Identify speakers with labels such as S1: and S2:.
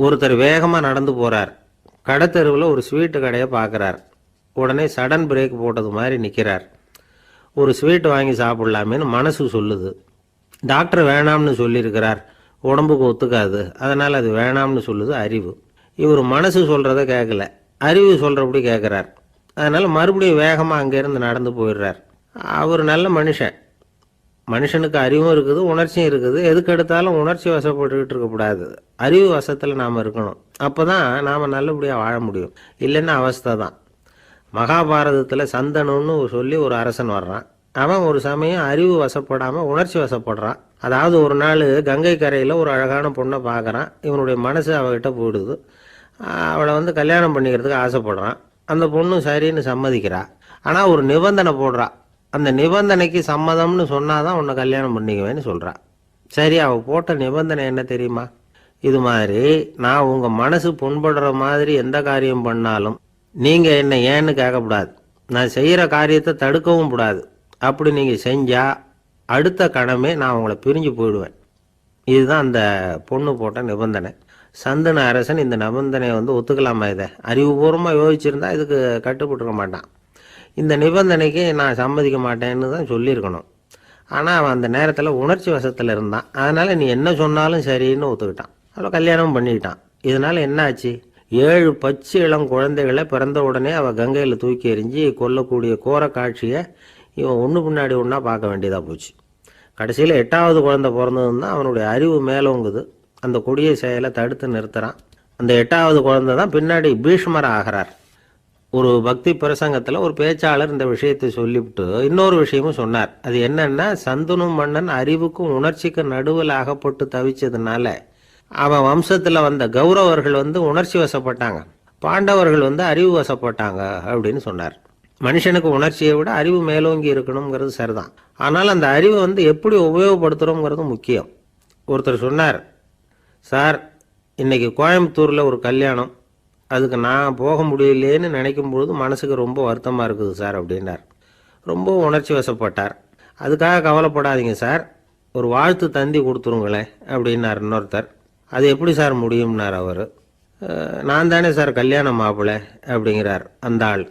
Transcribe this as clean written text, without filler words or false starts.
S1: ஒருத்தர் வேகமாக நடந்து போகிறார். கடத்தெருவில் ஒரு ஸ்வீட்டு கடையை பார்க்குறார். உடனே சடன் பிரேக் போட்டது மாதிரி நிற்கிறார். ஒரு ஸ்வீட் வாங்கி சாப்பிட்லாமேன்னு மனசு சொல்லுது. டாக்டர் வேணாம்னு சொல்லியிருக்கிறார், உடம்புக்கு ஒத்துக்காது, அதனால் அது வேணாம்னு சொல்லுது அறிவு. இவர் மனசு சொல்கிறத கேட்கல, அறிவு சொல்கிறபடி கேட்குறார். அதனால் மறுபடியும் வேகமாக அங்கேருந்து நடந்து போயிடுறார். அவர் நல்ல மனுஷன். மனுஷனுக்கு அறிவும் இருக்குது, உணர்ச்சியும் இருக்குது. எதுக்கு எடுத்தாலும் உணர்ச்சி வசப்பட்டுக்கிட்டு இருக்கக்கூடாது. அறிவு வசத்தில் நாம் இருக்கணும். அப்போ தான் நாம் நல்லபடியாக வாழ முடியும். இல்லைன்னா அவஸ்தை தான். மகாபாரதத்தில் சந்தனுன்னு சொல்லி ஒரு அரசன் வர்றான். அவன் ஒரு சமயம் அறிவு வசப்படாமல் உணர்ச்சி வசப்படுறான். அதாவது ஒரு நாள் கங்கை கரையில் ஒரு அழகான பொண்ணை பார்க்குறான். இவனுடைய மனசு அவகிட்ட போயிடுது. அவளை கல்யாணம் பண்ணிக்கிறதுக்கு ஆசைப்படுறான். அந்த பொண்ணு சரின்னு சம்மதிக்கிறா. ஆனால் ஒரு நிபந்தனை போடுறா. அந்த நிபந்தனைக்கு சம்மதம்னு சொன்னாதான் உன்னை கல்யாணம் பண்ணிக்குவேன்னு சொல்கிறா. சரி, அவள் போட்ட நிபந்தனை என்ன தெரியுமா? இது மாதிரி நான் உங்கள் மனசு புண்படுற மாதிரி எந்த காரியம் பண்ணாலும் நீங்கள் என்ன ஏன்னு கேட்கக்கூடாது. நான் செய்கிற காரியத்தை தடுக்கவும் கூடாது. அப்படி நீங்கள் செஞ்சால் அடுத்த கணமே நான் உங்களை பிரிஞ்சு போயிடுவேன். இதுதான் அந்த பொண்ணு போட்ட நிபந்தனை. சந்தன அரசன் இந்த நிபந்தனையை ஒத்துக்கலாமா? இதை அறிவுபூர்வமாக யோசிச்சிருந்தா இதுக்கு கட்டுப்பட்டுருக்க மாட்டான். இந்த நிபந்தனைக்கு நான் சம்மதிக்க மாட்டேன்னு தான் சொல்லியிருக்கணும். ஆனால் அவன் அந்த நேரத்தில் உணர்ச்சி வசத்தில் இருந்தான். அதனால் நீ என்ன சொன்னாலும் சரின்னு ஒத்துக்கிட்டான். அவளை கல்யாணம் பண்ணிக்கிட்டான். இதனால் என்ன ஆச்சு? 7 பச்சை இளம் குழந்தைகளை பிறந்த உடனே அவள் கங்கையில் தூக்கி எறிஞ்சி கொல்லக்கூடிய கோர காட்சியை இவன் ஒன்று பின்னாடி ஒன்றா பார்க்க வேண்டியதாக போச்சு. கடைசியில் 8வது குழந்தை பிறந்ததுன்னு தான் அவனுடைய அறிவு மேலோங்குது. அந்த கொடிய செயலை தடுத்து நிறுத்துகிறான். அந்த 8வது குழந்தை தான் பின்னாடி பீஷ்மர் ஆகிறார். ஒரு பக்தி பிரசங்கத்தில் ஒரு பேச்சாளர் இந்த விஷயத்தை சொல்லிவிட்டு இன்னொரு விஷயமும் சொன்னார். அது என்னன்னா, சந்தனு மன்னன் அறிவுக்கும் உணர்ச்சிக்கும் நடுவில் அகப்பட்டு தவிச்சதுனால அவன் வம்சத்தில் வந்த கௌரவர்கள் உணர்ச்சி வசப்பட்டாங்க, பாண்டவர்கள் அறிவு வசப்பட்டாங்க அப்படின்னு சொன்னார். மனுஷனுக்கு உணர்ச்சியை விட அறிவு மேலோங்கி இருக்கணுங்கிறது சரிதான். ஆனால் அந்த அறிவை எப்படி உபயோகப்படுத்துகிறோங்கிறது முக்கியம். ஒருத்தர் சொன்னார், சார் இன்னைக்கு கோயம்புத்தூரில் ஒரு கல்யாணம், அதுக்கு நான் போக முடியலேன்னு நினைக்கும் பொழுது மனசுக்கு ரொம்ப வருத்தமாக இருக்குது சார் அப்படின்னார். ரொம்ப உணர்ச்சி வசப்பட்டார். அதுக்காக கவலைப்படாதீங்க சார், ஒரு வாழ்த்து தந்தி கொடுத்துருங்களேன் அப்படின்னார் இன்னொருத்தர். அது எப்படி சார் முடியும்னார் அவர். நான் தானே சார் கல்யாணம் மாப்பிள்ளை அப்படிங்கிறார் அந்த ஆள்.